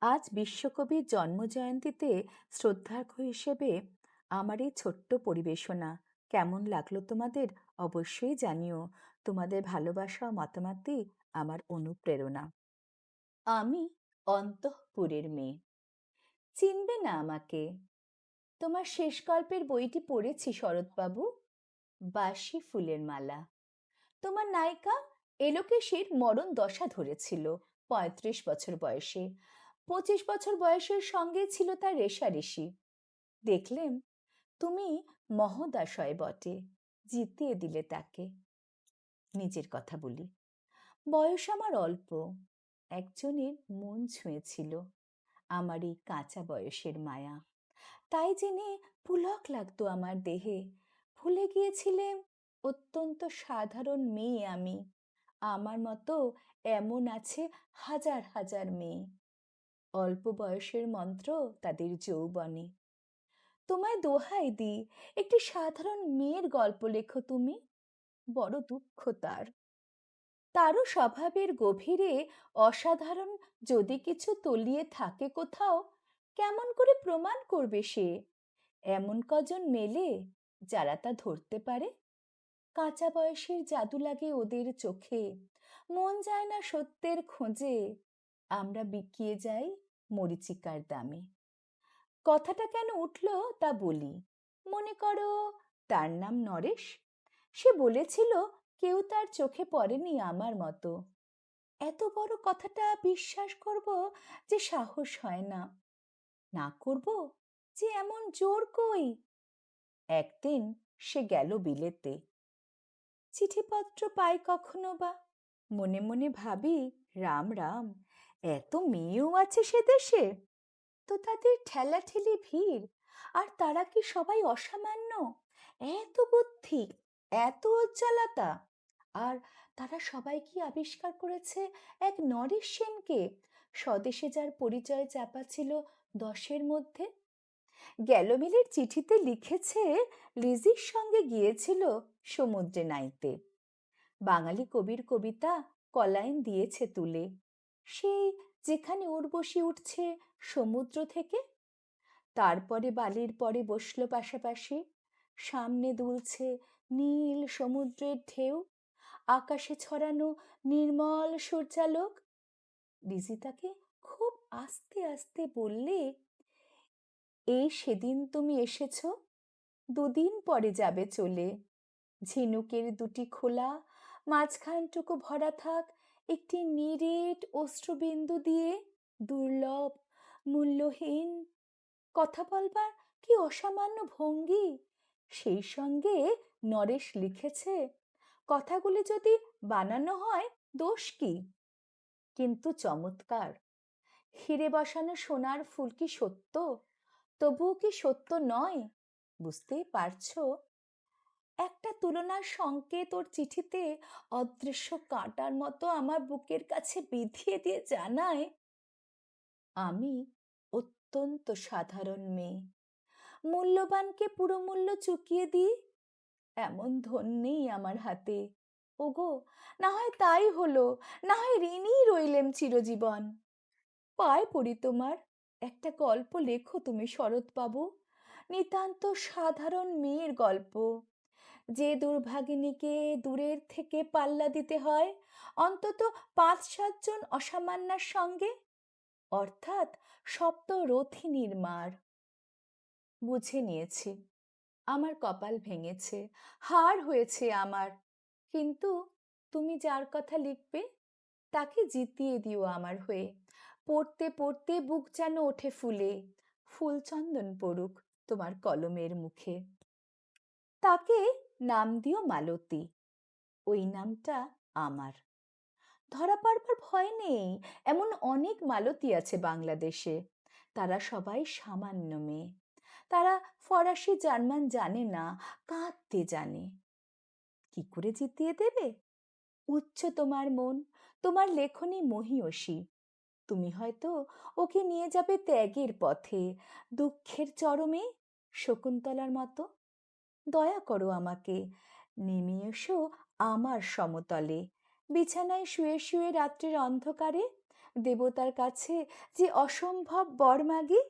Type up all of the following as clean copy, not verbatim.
আজ বিশ্বকবির জন্মজয়ন্তীতে শ্রদ্ধার্ঘ্য হিসেবে আমার এই ছোট্ট পরিবেশনা কেমন লাগলো তোমাদের অবশ্যই জানিও। তোমাদের ভালোবাসা ও মতামতই আমার অনুপ্রেরণা। আমি অন্তঃপুরের মেয়ে। চিনবে না আমাকে? তোমার শেষ গল্পের বইটি পড়েছি শরৎবাবু, বাসি ফুলের মালা। তোমার নায়িকা এলোকেশীর মরণ দশা ধরেছিল ৩৫ বছর বয়সে। ২৫ বছর বয়সের সঙ্গে ছিল তার রেষারেষি। দেখলেন, তুমি মহোদশয় বটে, জিতিয়ে দিলে তাকে। নিজের কথা বলি, বয়স আমার অল্প। একজনের মন ছুঁয়েছিল আমার এই কাঁচা বয়সের মায়া। তাই জেনে পুলক লাগতো আমার দেহে। ভুলে গিয়েছিলেম অত্যন্ত সাধারণ মেয়ে আমি। আমার মতো এমন আছে হাজার হাজার মেয়ে। অল্প বয়সের মন্ত্র তাদের যৌবনে। তোমায় দোহাই দিই, একটি সাধারণ মেয়ের গল্প লেখো তুমি। বড় দুঃখ তার। তারও স্বভাবের গভীরে অসাধারণ যদি কিছু তলিয়ে থাকে কোথাও, কেমন করে প্রমাণ করবে সে? এমন কজন মেলে যারা তা ধরতে পারে? কাঁচা বয়সের জাদু লাগে ওদের চোখে। মন যায় না সত্যের খোঁজে। আমরা বিকিয়ে যাই মরীচিকার দামে। কথাটা কেন উঠল তা বলি। মনে করো, তার নাম নরেশ। সে বলেছিল কেউ তার চোখে পড়েনি আমার মতো। এত বড় কথাটা বিশ্বাস করব যে সাহস হয় না। না করব যে এমন জোর কই। একদিন সে গেল বিলেতে। চিঠিপত্র পাই কখনো বা। মনে মনে ভাবি, রাম রাম, এত মেয়েও আছে সে দেশে। তো তাদের ঠেলাঠেলি ভিড়, আর তারা কি সবাই অসামান্য? এত বুদ্ধি, এত উজ্জ্বলতা। আর তারা সবাই কি আবিষ্কার করেছে এক নরেশ সেনকে, স্বদেশে যার পরিচয় চাপা ছিল 10-এর মধ্যে। গ্যালোমেলের চিঠিতে লিখেছে লিজির সঙ্গে গিয়েছিল সমুদ্রে নাইতে। বাঙালি কবির কবিতা কলাইন দিয়েছে তুলে। সেই যেখানে উর্বশী উঠছে সমুদ্র থেকে। তারপরে বালির পরে বসলো পাশাপাশি। সামনে দুলছে নীল সমুদ্রের ঢেউ, আকাশে ছড়ানো নির্মল সূর্যালোক। লিজি তাকে খুব আস্তে আস্তে বললে, এই সেদিন তুমি এসেছ, 2 দিন পরে যাবে চলে। ঝিনুকের 2টি খোলা, মাঝখানটুকু ভরা থাক একটি নিরেট অশ্রুবিন্দু দিয়ে। দুর্লভ, মূল্যহীন। কথা বলবার কি অসামান্য ভঙ্গি। সেই সঙ্গে নরেশ লিখেছে, কথাগুলি যদি বানানো হয় দোষ কি? কিন্তু চমৎকার। হিরে বসানো সোনার ফুল কি সত্য? তবুও কি সত্য নয়? বুঝতেই পারছো। একটা তুলনার সংকেত ওর চিঠিতে অদৃশ্য কাঁটার মতো আমার বুকের কাছে বিঁধিয়ে দিয়ে জানায়, আমি অত্যন্ত সাধারণ মেয়ে। মূল্যবানকে পুরো মূল্য চুকিয়ে দিই, এমন ধন নেই আমার হাতে। ওগো, না হয় তাই হলো, না হয় ঋণী রইলেম চিরজীবন। পায়ে পড়ি তোমার, একটা গল্প লেখো তুমি শরৎবাবু। নিতান্ত সাধারণ মেয়ের গল্প, যে দুর্ভাগিনীকে দূরের থেকে পাল্লা দিতে হয় অন্তত 5-7 জন অসামান্যার সঙ্গে, অর্থাৎ সপ্তরথিনীর মার। বুঝে নিয়েছি, আমার কপাল ভেঙেছে, হার হয়েছে আমার। কিন্তু তুমি যার কথা লিখবে তাকে জিতিয়ে দিও আমার হয়ে। পড়তে পড়তে বুক যেন ওঠে ফুলে। ফুলচন্দন পড়ুক তোমার কলমের মুখে। তাকে নাম দিও মালতী। ওই নামটা আমার। ধরা পড়বার ভয় নেই, এমন অনেক মালতী আছে বাংলাদেশে। তারা সবাই সামান্য মেয়ে। তারা ফরাসি জার্মান জানে না, কাঁদতে জানে। কি করে জিতিয়ে দেবে? উচ্চ তোমার মন, তোমার লেখনী মহীয়সী। তুমি হয়তো ওকে নিয়ে যাবে ত্যাগের পথে, দুঃখের চরমে, শকুন্তলার মতো। দয়া করো আমাকে, নেমে এসো আমার সমতলে। বিছানায় শুয়ে শুয়ে রাত্রির অন্ধকারে দেবতার কাছে যে অসম্ভব বর মাগি,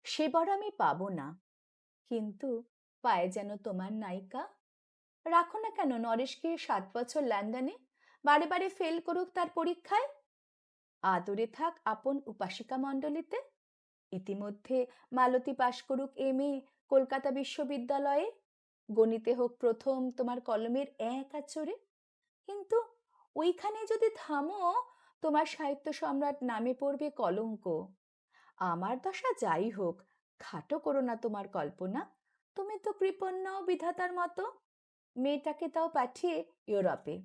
সে বর আমি পাবো না। কিন্তু পায়ে যেন তোমার নায়িকা। রাখো না কেন নরেশকে 7 বছর লন্ডনে, বারে বারে ফেল করুক তার পরীক্ষায়। আদরে থাক আপন উপাসিকা মণ্ডলীতে। ইতিমধ্যে মালতী পাশ করুক এম.এ কলকাতা বিশ্ববিদ্যালয়ে, গণিতে হোক প্রথম তোমার কলমের এক আঁচড়ে। কিন্তু ওইখানে যদি থামো, তোমার সাহিত্য সম্রাট নামে পড়বে কলঙ্ক। আমার দশা যাই হোক, খাটো করো না তোমার কল্পনা। তুমি তো কৃপণ নও বিধাতার মতো। মেয়েটাকে তাও পাঠিয়ে ইউরোপে।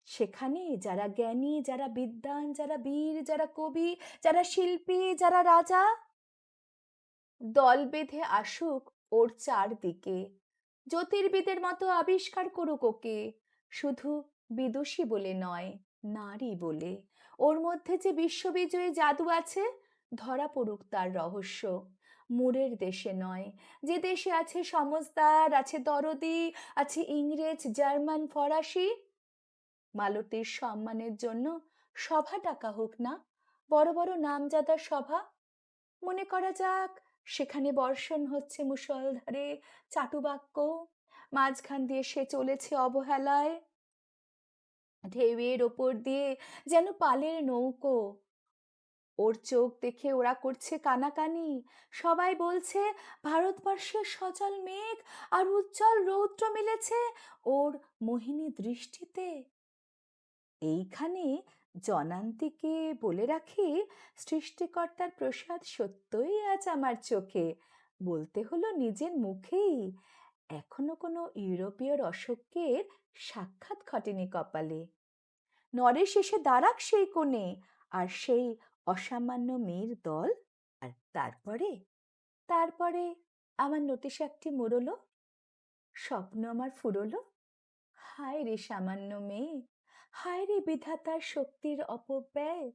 সেখানে যারা জ্ঞানী, যারা বিদ্বান, যারা বীর, যারা কবি, যারা শিল্পী, যারা রাজা, দল বেঁধে আসুক ওর চারদিকে। জ্যোতির্বিদের মতো আবিষ্কার করুক ওকে, শুধু বিদুষী বলে নয়, নারী বলে। ওর মধ্যে যে বিশ্ববিজয়ী জাদু আছে, ধরা পড়ুক তার রহস্য। মুরের দেশে নয়, যে দেশে আছে সমজদার, আছে দরদি, আছে ইংরেজ, জার্মান, ফরাসি। মালতীর সম্মানের জন্য সভা ডাকা হোক না, বড় বড় নামজাদা সভা। মনে করা যাক সেখানে বর্ষণ হচ্ছে মুষলধারে চাটুবাক্য, মাঝখান দিয়ে সে চলেছে অবহেলায়, ঢেউয়ের ওপর দিয়ে যেন পালের নৌকো। ওর চোখ দেখে ওরা করছে কানাকানি, সবাই বলছে ভারতবর্ষের সজল মেঘ আর উজ্জ্বল রৌদ্র মিলেছে ওর মোহিনী দৃষ্টিতে। এইখানে জনান্তিকে বলে রাখি, সৃষ্টিকর্তার প্রসাদ সত্যই আজ আমার চোখে। বলতে হলো নিজের মুখেই। এখনো কোনো ইউরোপীয় রসককের সাক্ষাৎ ঘটেনি কপালে। নরেশ এসে দাঁড়াক সেই কোণে, আর সেই অসামান্য মেয়ের দল। আর তারপরে তারপরে আমার নোটিশ একটি মুড়লো, স্বপ্ন আমার ফুরলো। হায় রে সামান্য মেয়ে, হায় রে বিধাতার শক্তির অপব্যয়।